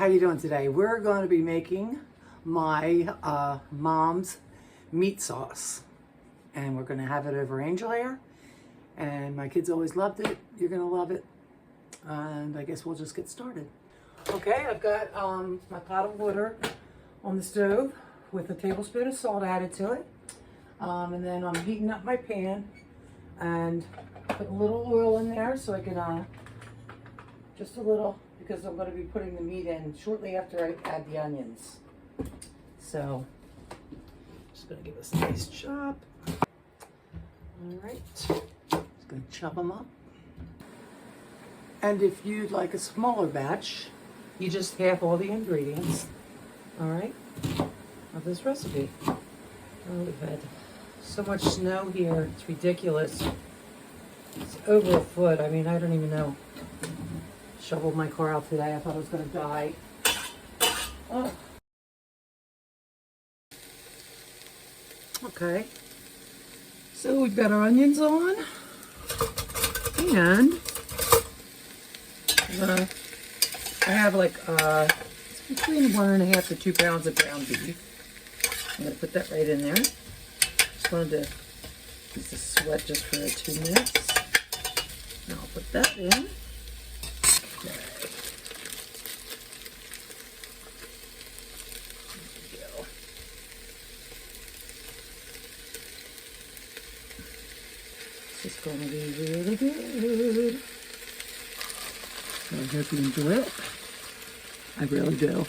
how you doing today? We're going to be making my mom's meat sauce, and we're going to have it over angel hair, and my kids always loved it. You're going to love it, and I guess we'll just get started. Okay, I've got my pot of water on the stove with a tablespoon of salt added to it, and then I'm heating up my pan and put a little oil in there so I can just a little, because I'm going to be putting the meat in shortly after I add the onions. So, just going to give this a nice chop. All right, just going to chop them up. And if you'd like a smaller batch, you just half all the ingredients, all right, of this recipe. Oh, we've had so much snow here, it's ridiculous. It's over a foot. I mean, I don't even know. Shoveled my car out today. I thought I was going to die. Oh. Okay. So we've got our onions on. And I have like it's between 1.5 to 2 pounds of ground beef. I'm going to put that right in there. Just wanted to use the sweat just for 2 minutes. Now I'll put that in. It's going to be really good. So I hope you enjoy it. I really do.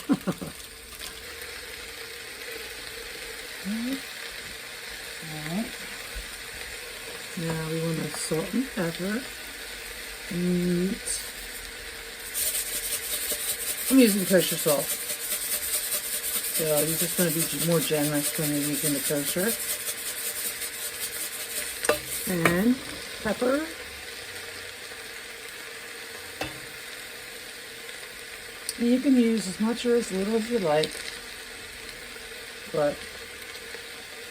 Alright. Now we want to salt and pepper. Meat. I'm using kosher salt. So you're just going to be more generous when you're using the kosher. And pepper. And you can use as much or as little as you like, but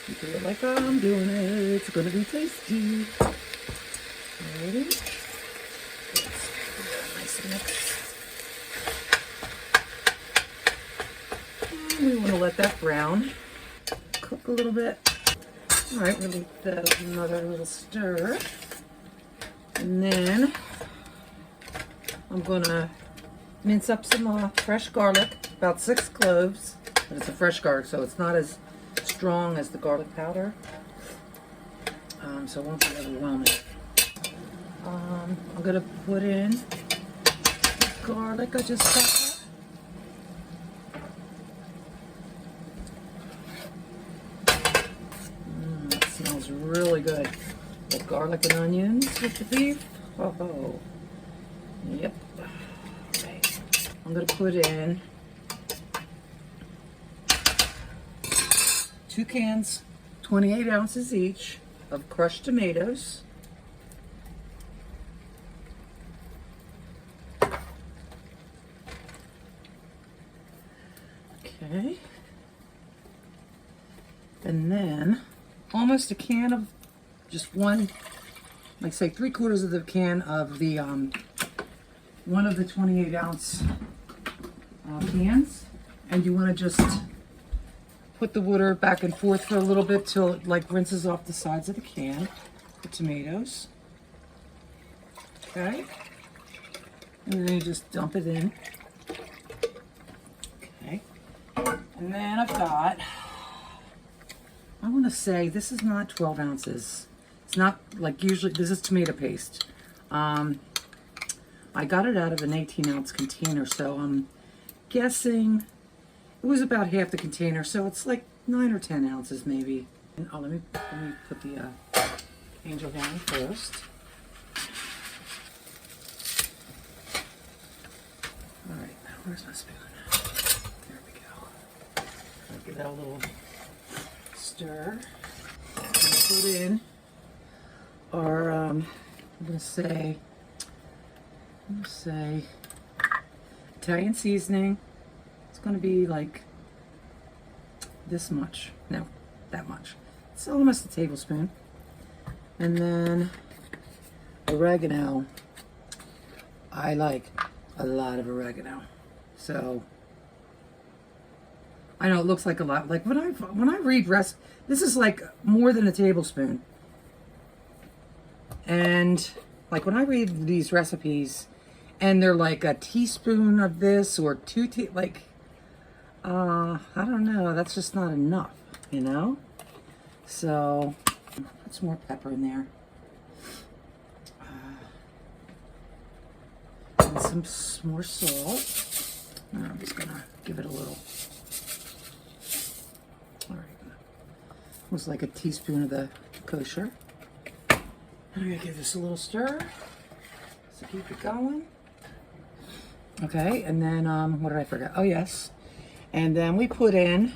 you do it like I'm doing it. It's going to be tasty. Alrighty. Let's give it a nice mix. And we want to let that brown cook a little bit. Alright, we'll leave that another little stir. And then I'm going to mince up some fresh garlic, about 6 cloves. But it's a fresh garlic, so it's not as strong as the garlic powder. So it won't be overwhelming. I'm going to put in garlic I just cut. Smells really good. The garlic and onions with the beef. Oh, yep. Okay. I'm going to put in 2 cans, 28 ounces each, of crushed tomatoes. Okay. And then almost a can of just one, like say 3/4 of the can of the one of the 28 ounce cans, and you want to just put the water back and forth for a little bit till it like rinses off the sides of the can. The tomatoes, okay, and then you just dump it in. Okay, and then I've got, I want to say this is not 12 ounces. It's not like usually, this is tomato paste. I got it out of an 18-ounce container, so I'm guessing it was about half the container, so it's like 9 or 10 ounces maybe. And, oh, let me put the angel down first. All right, now where's my spoon? There we go. I'll give that a little stir. And put in our, I'm gonna say Italian seasoning. It's gonna be like this much. No, that much. It's almost a tablespoon. And then oregano. I like a lot of oregano. So I know it looks like a lot. Like when I read this is like more than a tablespoon. And like when I read these recipes, and they're like a teaspoon of this or I don't know. That's just not enough, you know. So put some more pepper in there. And some more salt. And I'm just gonna give it a little. All right, looks like a teaspoon of the kosher. I'm gonna give this a little stir. So keep it going. Okay, and then what did I forget? Oh yes, and then we put in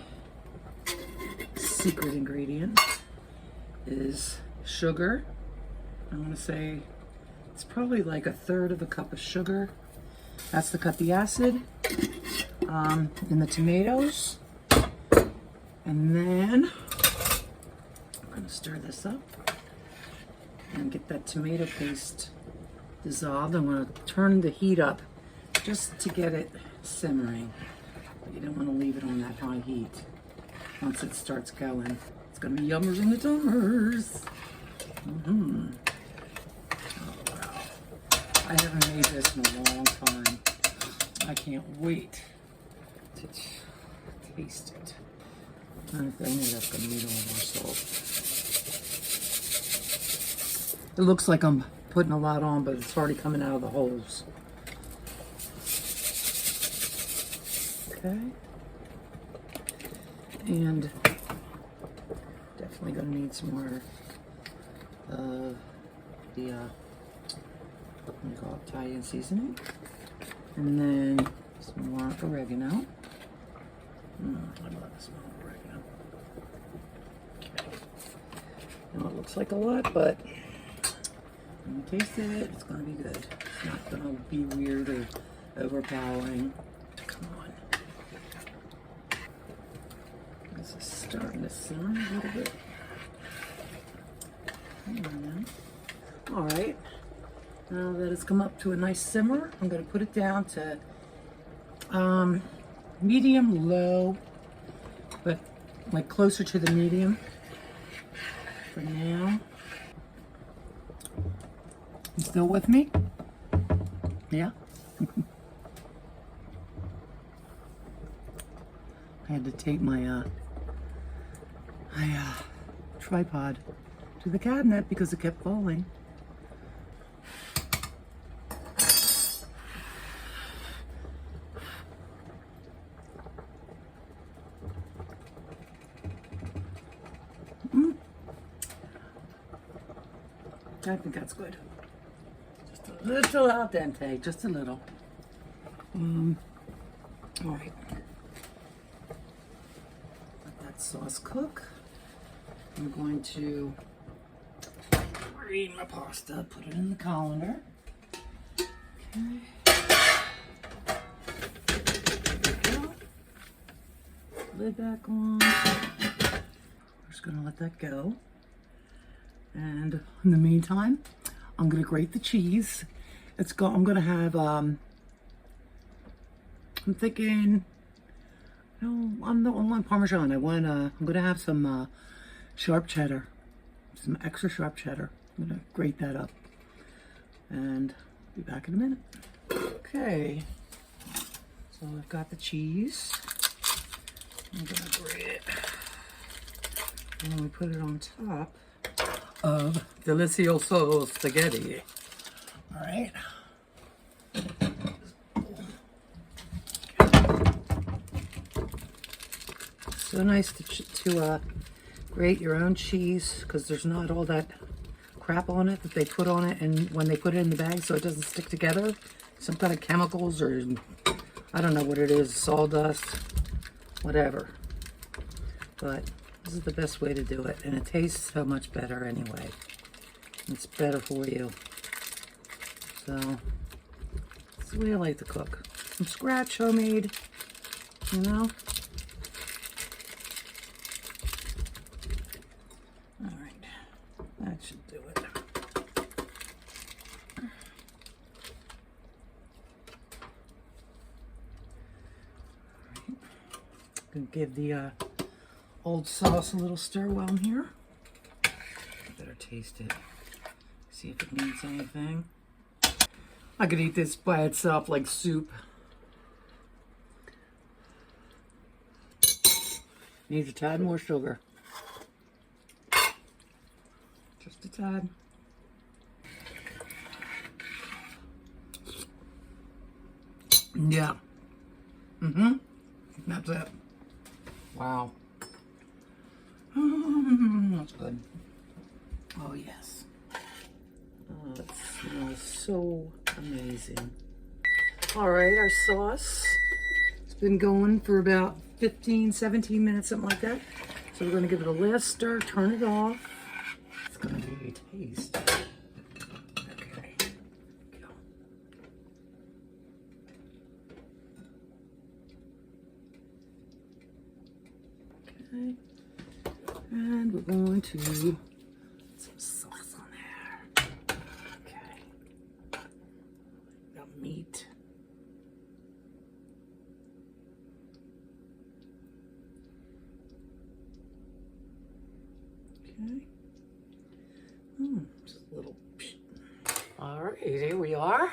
secret ingredient is sugar. I want to say it's probably like 1/3 of a cup of sugar. That's to cut the acid in the tomatoes. And then I'm going to stir this up and get that tomato paste dissolved. I'm going to turn the heat up just to get it simmering. But you don't want to leave it on that high heat. Once it starts going, it's going to be yummers in the tummers. Oh, wow. I haven't made this in a long time. I can't wait to taste it. I think that's going to need a little more salt. It looks like I'm putting a lot on, but it's already coming out of the holes. Okay. And definitely going to need some more of the what do you call it, Italian seasoning. And then some more oregano. I love this one oregano. Okay. Now it looks like a lot, but when you taste it, it's going to be good. It's not going to be weird or overpowering. Come on. This is starting to simmer a little bit. All right. Now that it's come up to a nice simmer, I'm going to put it down to medium low, but like closer to the medium for now. You still with me? Yeah? I had to take my tripod to the cabinet because it kept falling. I think that's good. Just a little al dente, just a little. All right. Let that sauce cook. I'm going to read my pasta, put it in the colander. Okay. Lid back on. We're just gonna let that go. And in the meantime, I'm gonna grate the cheese. I'm gonna have I'm thinking, I'm the only Parmesan. I'm gonna have some sharp cheddar, some extra sharp cheddar. I'm gonna grate that up, and be back in a minute. Okay, so I've got the cheese. I'm gonna grate it, and we put it on top of delicioso spaghetti. All right. So nice to grate your own cheese because there's not all that crap on it that they put on it, and when they put it in the bag so it doesn't stick together, some kind of chemicals or I don't know what it is, sawdust, whatever. But this is the best way to do it, and it tastes so much better anyway. It's better for you. So that's the way I like to cook. From scratch, homemade, you know. All right, that should do it. Gonna give the old sauce a little stir while I'm here. Better taste it. See if it needs anything. I could eat this by itself like soup. Needs a tad more sugar. Just a tad. Yeah. That's it. Wow. That's good. Oh, yes. Oh, it smells so amazing. All right, our sauce. It's been going for about 15, 17 minutes, something like that. So we're going to give it a last stir, turn it off. It's going to be a taste. Okay. Go. Okay. And we're going to put some sauce on there. Okay. Got meat. Okay. Just a little. All right, here we are. I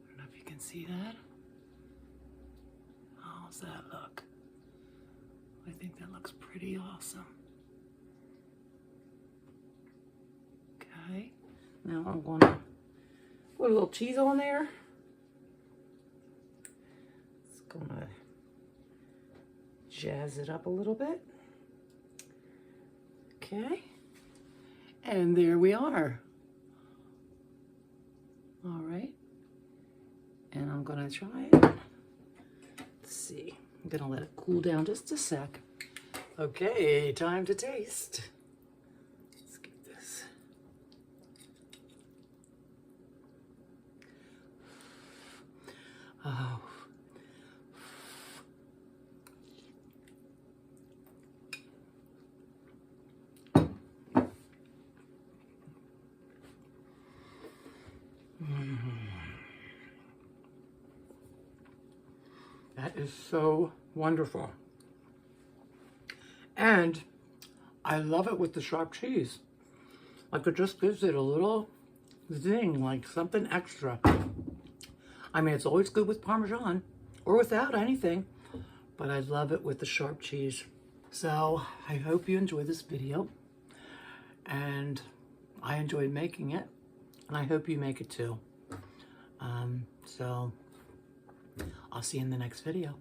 don't know if you can see that. How's that look? I think that looks pretty awesome. Okay, now I'm going to put a little cheese on there. It's going to jazz it up a little bit. Okay, and there we are. All right, and I'm going to try it. Let's see. I'm gonna let it cool down just a sec. Okay, time to taste. Let's get this. Oh. That is so wonderful. And I love it with the sharp cheese. Like it just gives it a little zing, like something extra. I mean, it's always good with Parmesan or without anything, but I love it with the sharp cheese. So I hope you enjoyed this video, and I enjoyed making it, and I hope you make it too. So I'll see you in the next video.